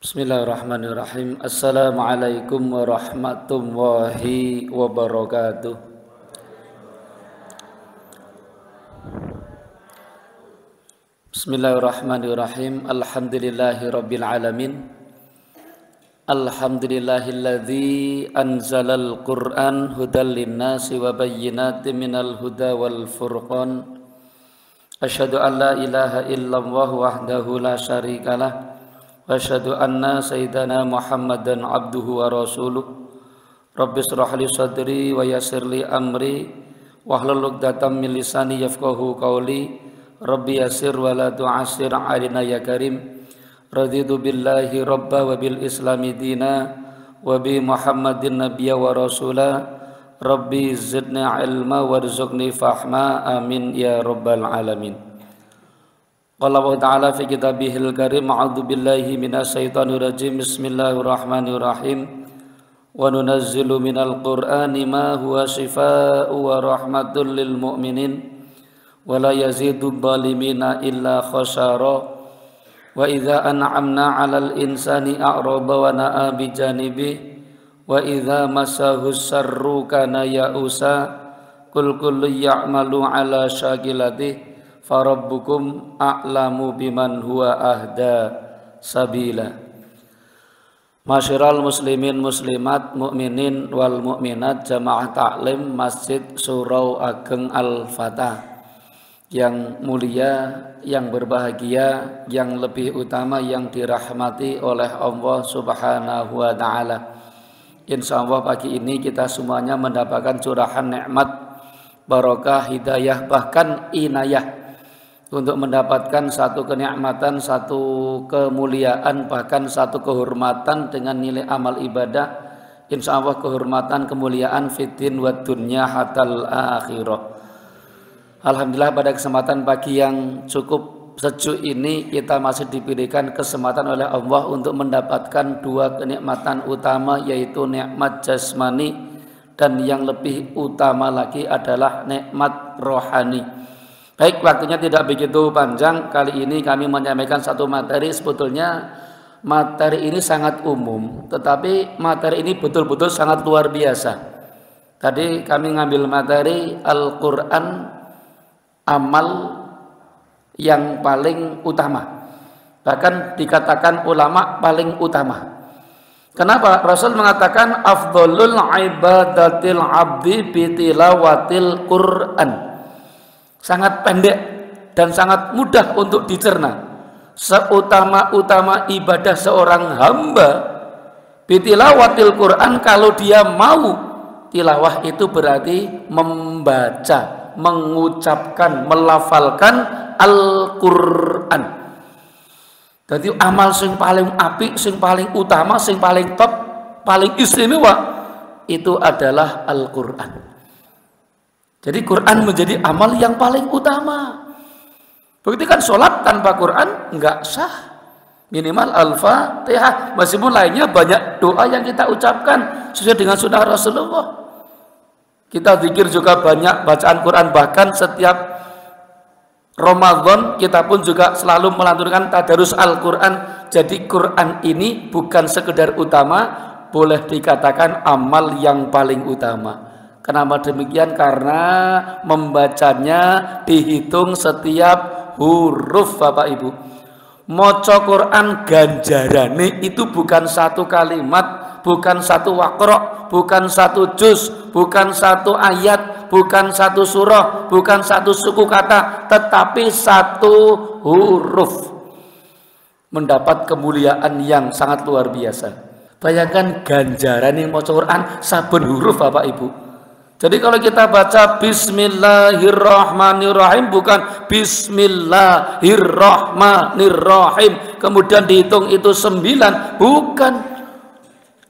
Bismillahirrahmanirrahim. Assalamualaikum warahmatullahi wabarakatuh. Bismillahirrahmanirrahim. Alhamdulillahi rabbil alamin. Alhamdulillahilladzi anzalal Qur'an hudal linnasi wa bayyinatin minal huda wal furqan. Asyhadu an la ilaha illallah wahdahu la syarikalah. Wa asyhadu anna sayyidana Muhammadan abduhu wa rasuluh. Rabbi shrah li sadri wa yassir li amri wahlul 'uqdatam min lisani yafqahu qawli. Rabbi yassir wa la tu'assir 'alaina ya karim. Raditu billahi rabba wa bil islami dina wa bi Muhammadin nabiyya wa rasula. Rabbi zidni ilma warzuqni fahma amin ya rabbal alamin. Qala Allah ta'ala fi kitabihil karim a'udzu billahi minasyaitonir rajim. Bismillahirrahmanirrahim. Wa nunazzilu minal qur'ani ma huwa shifaa'un wa rahmatul lil mu'minin wa la yazidul zalimina illa khasara. Wa idza an'amna 'alal insani a'rada wa na'a bi janibi wa idza massahu syarru kana ya'usa kul kullu ya'malu 'ala syakilatihi farabbukum a'lamu biman huwa ahda sabila. Masyiral muslimin muslimat mukminin wal mukminat jamaah taklim Masjid Surau Ageng Al-Fatah yang mulia, yang berbahagia, yang lebih utama, yang dirahmati oleh Allah Subhanahu wa ta'ala. Insyaallah pagi ini kita semuanya mendapatkan curahan nikmat, barokah, hidayah, bahkan inayah untuk mendapatkan satu kenikmatan, satu kemuliaan, bahkan satu kehormatan dengan nilai amal ibadah. Insyaallah kehormatan, kemuliaan fiddin wa dunya hatal akhirah. Alhamdulillah pada kesempatan pagi yang cukup sejuk ini kita masih diberikan kesempatan oleh Allah untuk mendapatkan dua kenikmatan utama, yaitu nikmat jasmani dan yang lebih utama lagi adalah nikmat rohani. Baik, waktunya tidak begitu panjang. Kali ini kami menyampaikan satu materi. Sebetulnya materi ini sangat umum, tetapi materi ini betul-betul sangat luar biasa. Tadi kami ngambil materi Al-Quran amal yang paling utama, bahkan dikatakan ulama paling utama. Kenapa? Rasul mengatakan afdhalul ibadatil abdi bitilawatil Quran. Sangat pendek dan sangat mudah untuk dicerna. Seutama-utama ibadah seorang hamba bitilawatil Quran, kalau dia mau tilawah itu berarti membaca, mengucapkan, melafalkan Al-Quran. Jadi amal sing paling apik, sing paling utama, sing paling top, paling istimewa itu adalah Al-Quran. Jadi Quran menjadi amal yang paling utama. Begitu kan sholat tanpa Quran enggak sah. Minimal Al-Fatihah, meskipun lainnya banyak doa yang kita ucapkan sesuai dengan sunnah Rasulullah. Kita zikir juga banyak, bacaan Quran, bahkan setiap Ramadan kita pun juga selalu melantunkan tadarus Al-Quran. Jadi Quran ini bukan sekedar utama, boleh dikatakan amal yang paling utama. Kenapa demikian? Karena membacanya dihitung setiap huruf, Bapak Ibu. Maca Quran ganjarane itu bukan satu kalimat, bukan satu waqra', bukan satu juz, bukan satu ayat, bukan satu surah, bukan satu suku kata, tetapi satu huruf mendapat kemuliaan yang sangat luar biasa. Bayangkan ganjaran yang maca Quran saben huruf, Bapak Ibu. Jadi kalau kita baca Bismillahirrahmanirrahim, bukan Bismillahirrahmanirrahim kemudian dihitung itu 9, bukan.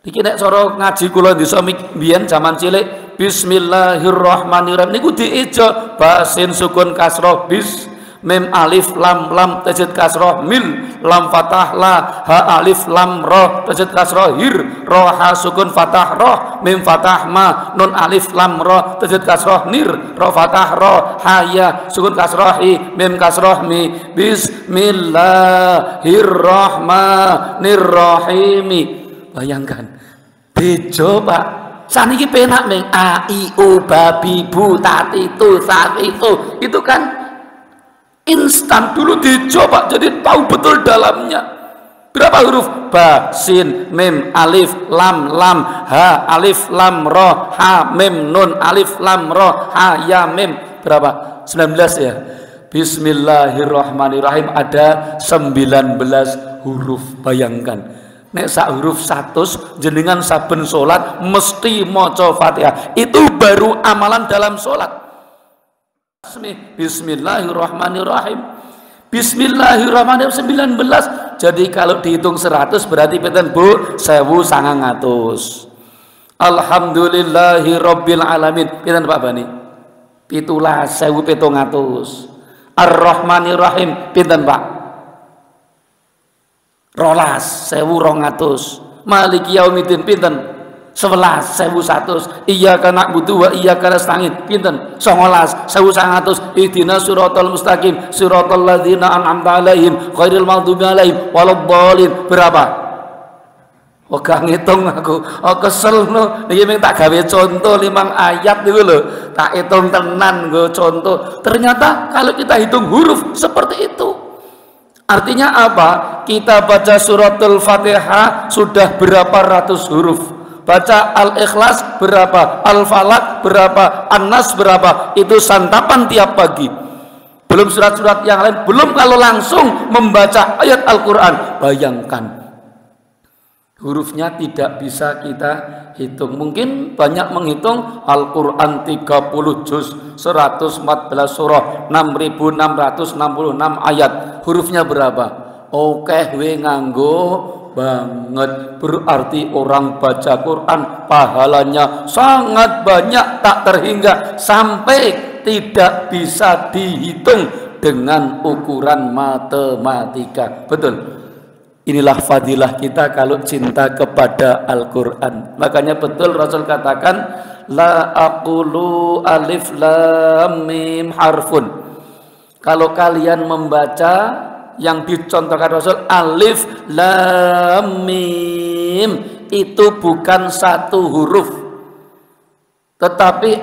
Iki nek cara ngaji kula disa mbiyen zaman cilik Bismillahirrahmanirrahim niku dieja basin sukun kasroh bis, Mim alif lam lam tajdid kasroh mil, lam fathah la, ha alif lam roh tajdid kasroh hir, roh ha sukun fathah roh, mim fathah ma, nun alif lam roh tajdid kasroh nir, roh fathah roh, ha ya sukun kasroh i, mim kasroh mi. Bismillahirrahmanirrahim. Bayangkan bejo Pak, saniki penak meng a i u babi bu tati tu sapi itu kan instan. Dulu dicoba jadi tahu betul dalamnya. Berapa huruf? Ba, sin, mim, alif, lam, ha, alif, lam, ro, ha, mim, nun, alif, lam, ro, ha, ya, mim. Berapa? 19 ya. Bismillahirrahmanirrahim ada 19 huruf. Bayangkan. Nek sak huruf 100 jenengan saben salat mesti maca Fatihah. Itu baru amalan dalam salat. Bismillahirrahmanirrahim. Bismillahirrahmanirrahim 19. Jadi kalau dihitung 100 berarti pinten Bu? 1900. Alhamdulillahirabbil alamin. Pinten Pak Bani? 17.700. Ar-Rahmanirrahim pinten Pak? 12.200. Maliki yaumiddin pinten? 11.100. Iyyaka na'budu wa iyyaka nasta'in pinten? 19.100. Ihdinas siratal mustaqim siratal ladzina an'amta 'alaihim ghairil maghdubi 'alaihim waladdallin. Berapa? Oh gak ngitung aku. Oh kesel no. Niki mung tak gawe contoh 5 ayat niku lho. Tak hitung tenan nggo contoh. Ternyata kalau kita hitung huruf seperti itu. Artinya apa? Kita baca suratul Fatihah sudah berapa ratus huruf. Baca Al-Ikhlas berapa, Al-Falaq berapa, An-Nas berapa. Itu santapan tiap pagi. Belum surat-surat yang lain, belum kalau langsung membaca ayat Al-Quran. Bayangkan hurufnya tidak bisa kita hitung. Mungkin banyak menghitung Al-Quran 30 juz, 114 surah, 6.666 ayat. Hurufnya berapa? Oke, we nganggo banget. Berarti orang baca Quran pahalanya sangat banyak, tak terhingga, sampai tidak bisa dihitung dengan ukuran matematika. Betul. Inilah fadilah kita kalau cinta kepada Al-Quran. Makanya betul Rasul katakan la aqulu alif lam mim harfun. Kalau kalian membaca yang dicontohkan Rasul alif lam mim itu bukan satu huruf, tetapi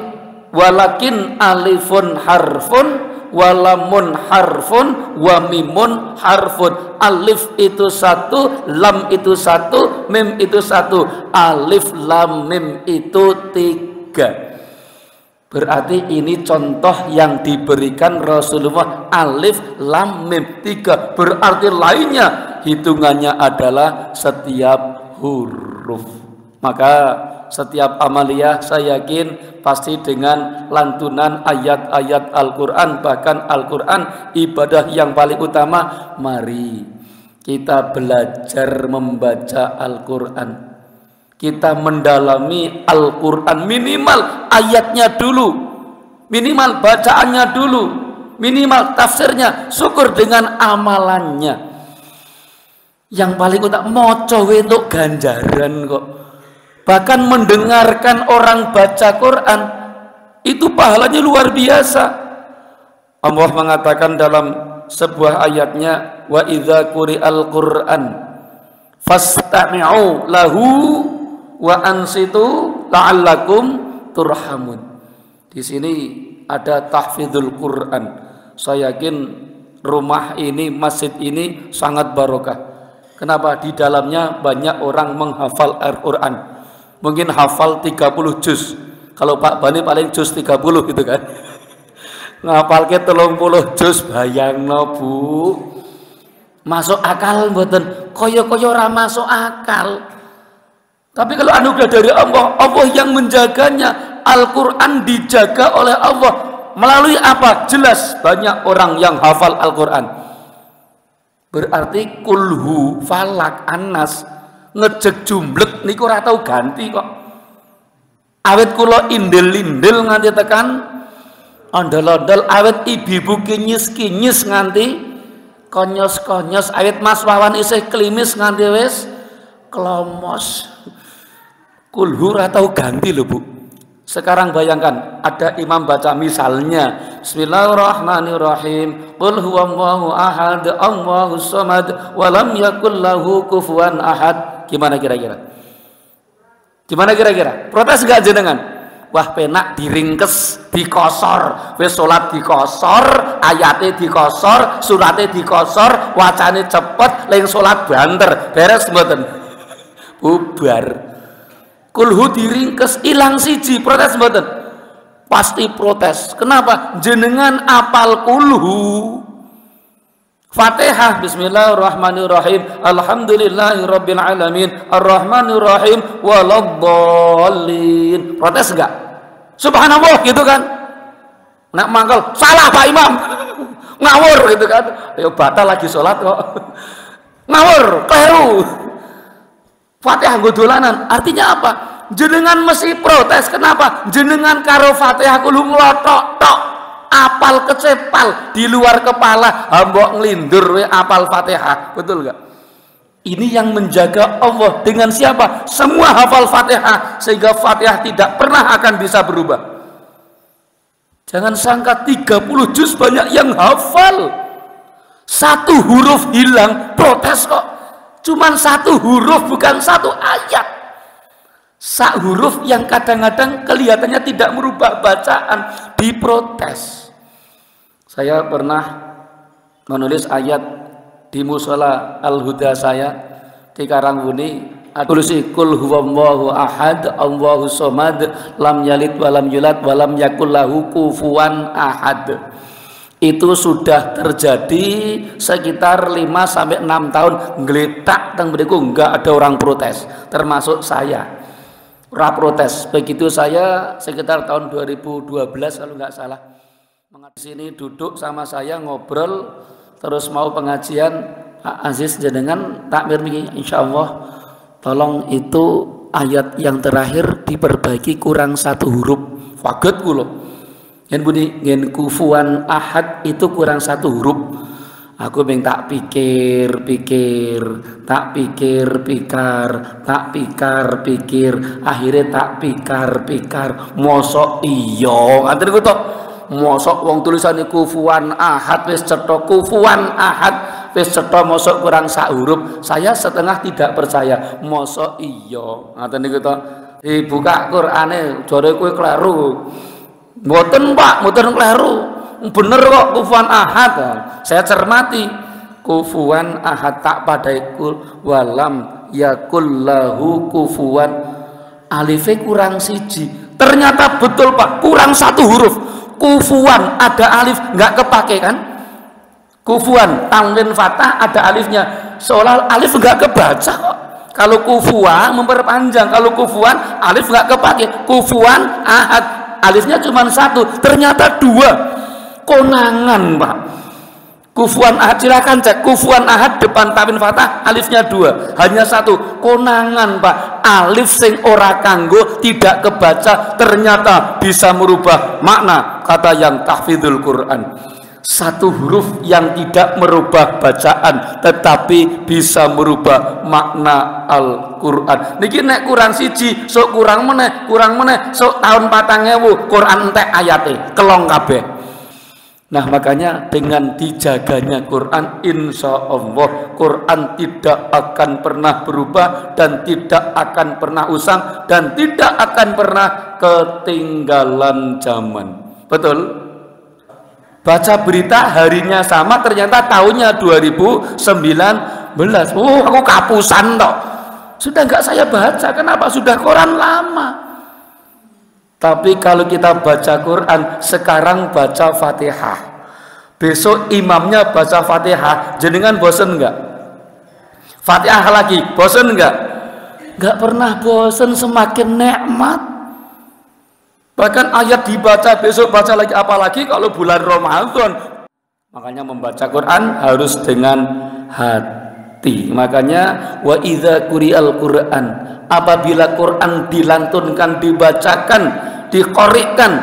walakin alifun harfun walamun harfun wa mimun harfun. Alif itu satu, lam itu satu, mim itu satu. Alif lam mim itu 3. Berarti ini contoh yang diberikan Rasulullah. Alif lam mim 3. Berarti lainnya hitungannya adalah setiap huruf. Maka setiap amaliyah saya yakin pasti dengan lantunan ayat-ayat Al-Quran. Bahkan Al-Quran ibadah yang paling utama. Mari kita belajar membaca Al-Quran. Kita mendalami Al-Quran, minimal ayatnya dulu, minimal bacaannya dulu, minimal tafsirnya, syukur dengan amalannya. Yang paling utama moco untuk ganjaran kok. Bahkan mendengarkan orang baca Quran itu pahalanya luar biasa. Allah mengatakan dalam sebuah ayatnya, wa idza quri'al Qur'an fastami'u lahu wa ansitu la'allakum turhamun. Di sini ada tahfidzul Quran. Saya yakin rumah ini, masjid ini sangat barokah. Kenapa? Di dalamnya banyak orang menghafal Al-Quran. Mungkin hafal 30 juz. Kalau Pak Bani paling juz 30 gitu kan. Ngapalke 30 juz, bayangno Bu. Masuk akal mboten? Kaya-kaya ora masuk akal. Tapi kalau anugerah dari Allah, Allah yang menjaganya. Al-Quran dijaga oleh Allah. Melalui apa? Jelas banyak orang yang hafal Al-Quran. Berarti kulhu, falak, anas, ngejek jumlek niku ora tau ganti kok. Awet kula indel-indel nganti tekan ondol-ondol awet ibu-ibu kinyis-kinyis nganti konyos-konyos, awet Mas Wawan isih klimis nganti wis klomos. Kulhu atau ganti lho Bu. Sekarang bayangkan ada imam baca misalnya Bismillahirrahmanirrahim Qul huwallahu ahad Allahus samad walam yakul lahu kufuwan ahad. Gimana kira-kira? Gimana kira-kira? Protes enggak jenengan? Wah penak diringkes, dikosor, wis salat dikosor, ayate dikosor, surate dikosor, wacane cepet, ling salat banter, beres mboten? Bubar. Kulhu diringkes ilang siji, protes mboten? Pasti protes. Kenapa? Jenengan apal kulhu. Fatihah Bismillahirrahmanirrahim Alhamdulillahirabbil alamin Arrahmanirrahim waladdallin. Protes enggak? Subhanallah gitu kan? Nak mangkel, salah Pak Imam. Ngawur gitu kan? Ayo batal lagi sholat kok. Ngawur, keliru. Fatihah godolanan, artinya apa? Jenengan mesti protes. Kenapa? Jenengan karo Fatihah kudu nglotok tok, apal kecepal di luar kepala, mbok nglindur we apal Fatihah. Betul enggak? Ini yang menjaga Allah dengan siapa? Semua hafal Fatihah sehingga Fatihah tidak pernah akan bisa berubah. Jangan sangka 30 juz banyak yang hafal. Satu huruf hilang, protes kok. Cuman satu huruf, bukan satu ayat. Sak huruf yang kadang-kadang kelihatannya tidak merubah bacaan, diprotes. Saya pernah menulis ayat di musola Al-Huda saya di Karangwuni. Tulis kul huwallahu ahad Allahus samad lam yalid walam yulad walam yakul lahu kufuwan ahad. Itu sudah terjadi sekitar 5-6 tahun ngeletak teng mriku enggak ada orang protes, termasuk saya. Ora protes. Begitu saya sekitar tahun 2012 kalau nggak salah. Di sini duduk sama saya ngobrol terus mau pengajian, Pak Aziz jenengan takmir niki insyaallah tolong itu ayat yang terakhir diperbaiki kurang satu huruf. Waget kula. Yen bunyi yen kufuwan ahad itu kurang satu huruf. Aku beng tak pikir, tak pikir, akhirnya tak pikir, mosok iya. Ngaten niku to. Mosok wong tulisane kufuwan ahad wis cetha kufuwan ahad wis cetha mosok kurang sak huruf. Saya setengah tidak percaya. Mosok iya. Ngaten niku to. Dibuka Qur'ane jare kowe kleru. Mboten Pak, mboten kleru. Bener kok kufuwan ahad. Saya cermati. Kufuwan ahad tak padai kul walam yakul lahu kufuwan. Alife kurang siji. Ternyata betul Pak, kurang satu huruf. Kufuwan ada alif nggak kepake kan? Kufuwan tanwin fathah ada alifnya. Seolah alif nggak kebaca kok. Kalau kufuwan memperpanjang, kalau kufuwan alif nggak kepake. Kufuwan ahad alifnya cuma satu, ternyata dua. Konangan Pak. Kufuwan ahad, silakan cek kufuwan ahad depan tanwin fathah alifnya dua, hanya satu. Konangan Pak, alif sing ora kanggo tidak kebaca ternyata bisa merubah makna. Kata yang tahfidzul Quran, satu huruf yang tidak merubah bacaan tetapi bisa merubah makna Al-Quran. Niki nek kurang siji sok kurang meneh sok tahun 4000 Quran entek ayate kelong kabeh. Nah makanya dengan dijaganya Quran, insya Allah Quran tidak akan pernah berubah dan tidak akan pernah usang dan tidak akan pernah ketinggalan zaman. Betul? Baca berita harinya sama ternyata tahunnya 2019. Aku kapusan toh. Sudah nggak saya baca, kenapa? Sudah Quran lama. Tapi kalau kita baca Quran, sekarang baca Fatihah, besok imamnya baca Fatihah, jenengan bosen nggak? Fatihah lagi, bosen nggak? Nggak pernah bosen, semakin nikmat. Bahkan ayat dibaca, besok baca lagi, apalagi kalau bulan Ramadan. Makanya membaca Quran harus dengan hati. Makanya wa idza quri'al Quran, apabila Quran dilantunkan, dibacakan, diqori'kan,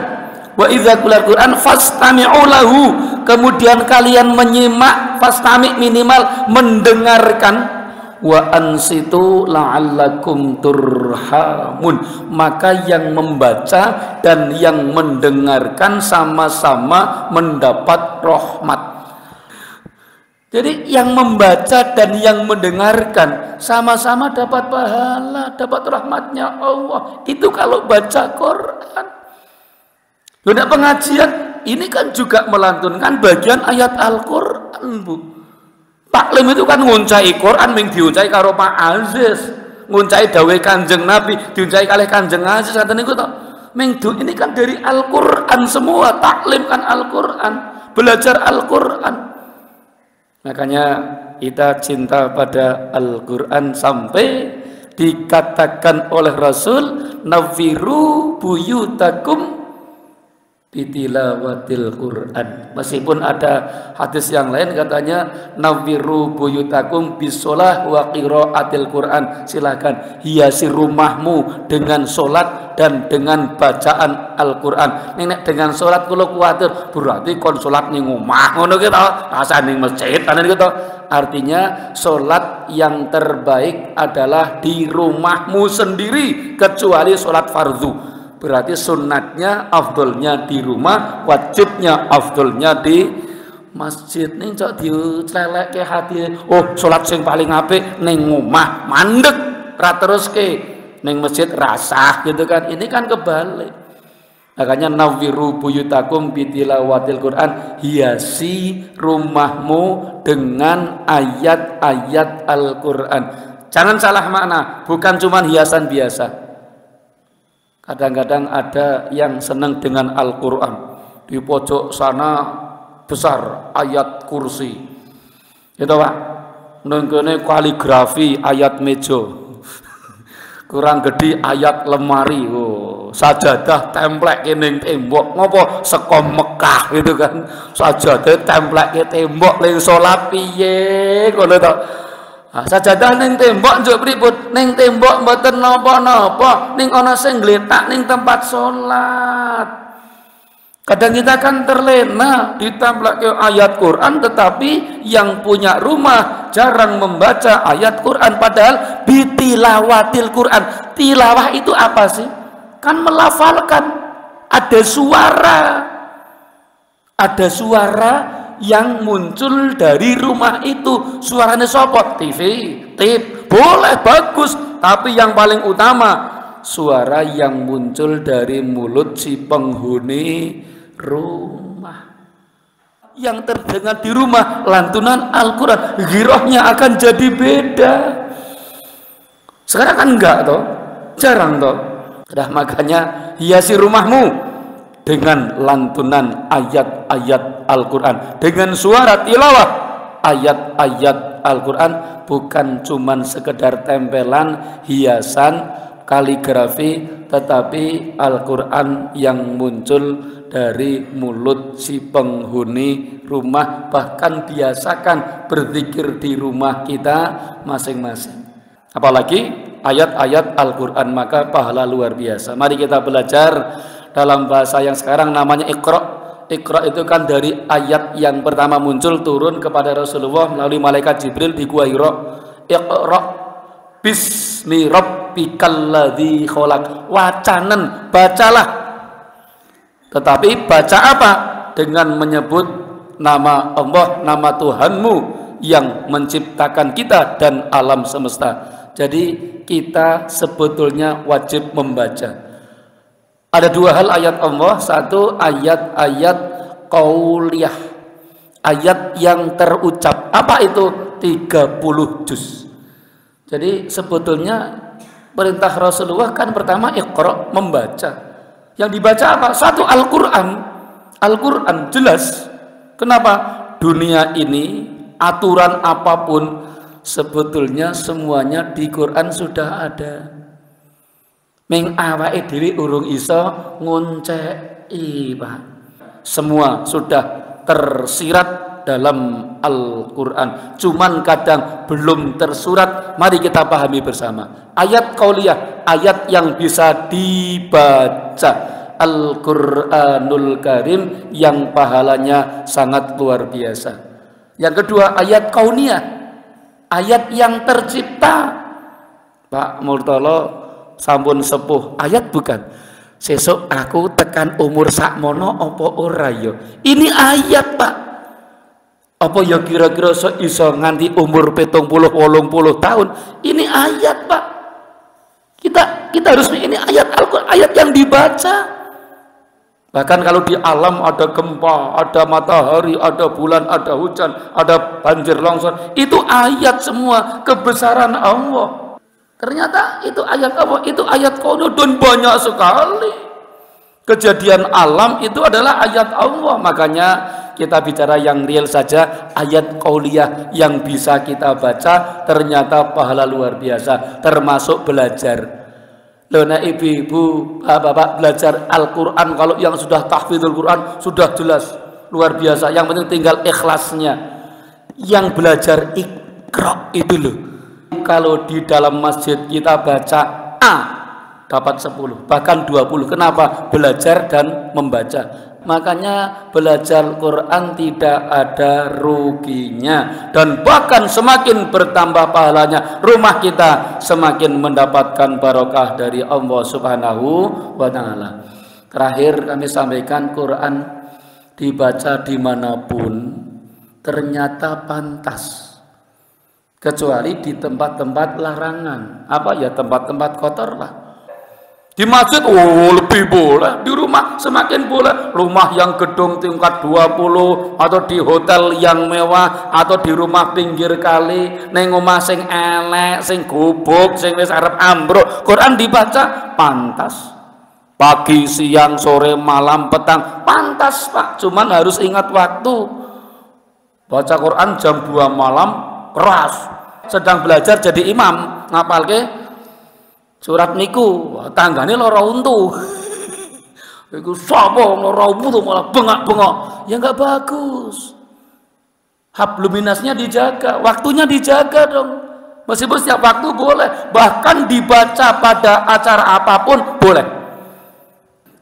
Wa idza qulal Quran fastami'u lahu, kemudian kalian menyimak, fastami' minimal mendengarkan, wa ansitu la'allakum turhamun, maka yang membaca dan yang mendengarkan sama-sama mendapat rahmat. Jadi yang membaca dan yang mendengarkan sama-sama dapat pahala, dapat rahmatnya Allah. Itu kalau baca Quran. Sudah pengajian ini kan juga melantunkan bagian ayat Al-Quran, Bu. Taklim itu kan nguncai Quran, ming diuncai karo Pak Aziz, nguncai dawe Kanjeng Nabi, diuncai kalih Kanjeng Aziz. Ini kan dari Al-Quran semua. Taklim kan Al-Quran, belajar Al-Quran. Makanya kita cinta pada Al-Quran sampai dikatakan oleh Rasul, nafiru buyutakum bitilawatil Quran. Meskipun ada hadis yang lain katanya nafiru buyutakum bisolah wa qiraatil Quran. Silakan hiasi rumahmu dengan solat dan dengan bacaan Al-Quran. Nek dengan solat kalau kuatir berarti kon solat ning omah ngono ki to, asa ning masjid ana gitu. Artinya solat yang terbaik adalah di rumahmu sendiri kecuali solat fardu. Berarti sunnatnya afdolnya di rumah, wajibnya afdolnya di masjid. Ning cok dicelelekke hati, oh salat sing paling apik ning omah, mandeg ra teruske ning masjid rasah gitu kan. Ini kan kebalik. Makanya nawiru buyutakum bitilawatil Quran, hiasi rumahmu dengan ayat-ayat Al-Quran. Jangan salah makna, bukan cuma hiasan biasa. Kadang-kadang ada yang senang dengan Al-Quran. Di pojok sana besar ayat kursi. Itu Pak. Nengkene kaligrafi ayat meja. Kurang gede ayat lemari. Oh, sajadah templek ning tembok. Ngopo saka Mekah gitu kan. Sajadah templek ke tembok ning salat piye ngono to. Sajadah ning tembok njuk pripun? Ning tembok mboten napa-napa, ning ana sing gletak ning tempat salat. Kadang kita kan terlena ditamplake ayat Quran, tetapi yang punya rumah jarang membaca ayat Quran, padahal bitilawatil Quran. Tilawah itu apa sih? Kan melafalkan, ada suara. Ada suara yang muncul dari rumah itu. Suaranya sopot, TV, tip, boleh bagus, tapi yang paling utama suara yang muncul dari mulut si penghuni rumah. Yang terdengar di rumah lantunan Al-Quran, girohnya akan jadi beda. Sekarang kan enggak toh, jarang toh. Makanya hiasi rumahmu dengan lantunan ayat-ayat Al-Quran, dengan suara tilawah ayat-ayat Al-Quran, bukan cuman sekedar tempelan, hiasan, kaligrafi, tetapi Al-Quran yang muncul dari mulut si penghuni rumah. Bahkan biasakan berzikir di rumah kita masing-masing, apalagi ayat-ayat Al-Quran, maka pahala luar biasa. Mari kita belajar dalam bahasa yang sekarang namanya Iqra. Iqra itu kan dari ayat yang pertama muncul turun kepada Rasulullah melalui malaikat Jibril di Gua Hira. Iqra bismi rabbikal ladzi khalaq. Wacanen, bacalah. Tetapi baca apa? Dengan menyebut nama Allah, nama Tuhanmu yang menciptakan kita dan alam semesta. Jadi kita sebetulnya wajib membaca. Ada dua hal ayat Allah. Satu, ayat-ayat qauliyah, ayat yang terucap. Apa itu? 30 juz. Jadi sebetulnya perintah Rasulullah kan pertama Iqra, membaca. Yang dibaca apa? Satu, Al-Quran. Al-Quran jelas. Kenapa? Dunia ini, aturan apapun, sebetulnya semuanya di Quran sudah ada. Ming awake dhewe urung iso ngonceki, Pak. Semua sudah tersirat dalam Al-Quran. Cuman kadang belum tersurat. Mari kita pahami bersama. Ayat qauliyah, ayat yang bisa dibaca. Al-Qur'anul Karim yang pahalanya sangat luar biasa. Yang kedua, ayat kauniyah, ayat yang tercipta. Pak Murtala sampun sepuh, ayat bukan. Sesuk aku tekan umur sakmono apa ora ya? Ini ayat, Pak. Apa ya kira-kira iso nganti umur 70-80 tahun? Ini ayat, Pak. Kita harus, ini ayat Al-Qur'an, ayat yang dibaca. Bahkan kalau di alam ada gempa, ada matahari, ada bulan, ada hujan, ada banjir longsor, itu ayat semua kebesaran Allah. Ternyata itu ayat apa? Itu ayat kauniyah dan banyak sekali. Kejadian alam itu adalah ayat Allah. Makanya kita bicara yang real saja, ayat kauniyah yang bisa kita baca ternyata pahala luar biasa, termasuk belajar. Loh, nah ibu-ibu, bapak belajar Al-Quran, kalau yang sudah tahfidzul Quran sudah jelas luar biasa. Yang penting tinggal ikhlasnya. Yang belajar Iqra itu loh, kalau di dalam masjid kita baca A dapat 10 bahkan 20. Kenapa? Belajar dan membaca. Makanya belajar Quran tidak ada ruginya, dan bahkan semakin bertambah pahalanya. Rumah kita semakin mendapatkan barokah dari Allah Subhanahu wa Ta'ala. Terakhir kami sampaikan, Quran dibaca dimanapun ternyata pantas, kecuali di tempat-tempat larangan. Apa ya? Tempat-tempat kotor lah. Di masjid lebih boleh, di rumah semakin boleh. Rumah yang gedung tingkat 20 atau di hotel yang mewah atau di rumah pinggir kali, neng omah sing elek, sing gubuk, sing wis arep ambruk, Quran dibaca pantas. Pagi, siang, sore, malam, petang, pantas, Pak. Cuman harus ingat waktu. Baca Quran jam 2 malam keras. Sedang belajar jadi imam, ngapalke surat niku, tanggane lara untu. Iku sapa lara untu malah bengak-bengok. Ya enggak bagus. Habluminasnya dijaga, waktunya dijaga dong. Meskipun setiap waktu boleh, bahkan dibaca pada acara apapun boleh.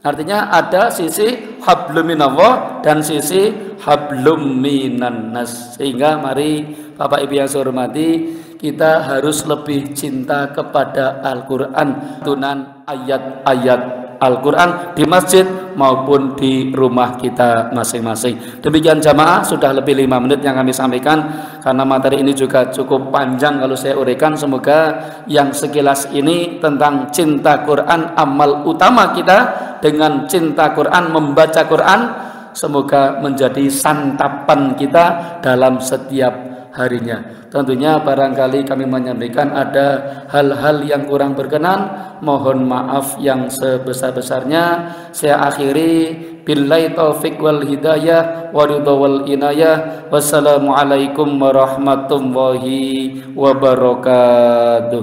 Artinya ada sisi habluminallah dan sisi habluminannas. Sehingga mari Bapak Ibu yang saya hormati, kita harus lebih cinta kepada Al-Quran, tunan ayat-ayat Al-Quran di masjid maupun di rumah kita masing-masing. Demikian jamaah, sudah lebih 5 menit yang kami sampaikan, karena materi ini juga cukup panjang kalau saya uraikan. Semoga yang sekilas ini tentang cinta Quran, amal utama kita dengan cinta Quran, membaca Quran, semoga menjadi santapan kita dalam setiap harinya. Tentunya barangkali kami menyampaikan ada hal-hal yang kurang berkenan, mohon maaf yang sebesar-besarnya. Saya akhiri, billahi taufik wal hidayah wa ridha wal inayah. Wassalamualaikum warahmatullahi wabarakatuh.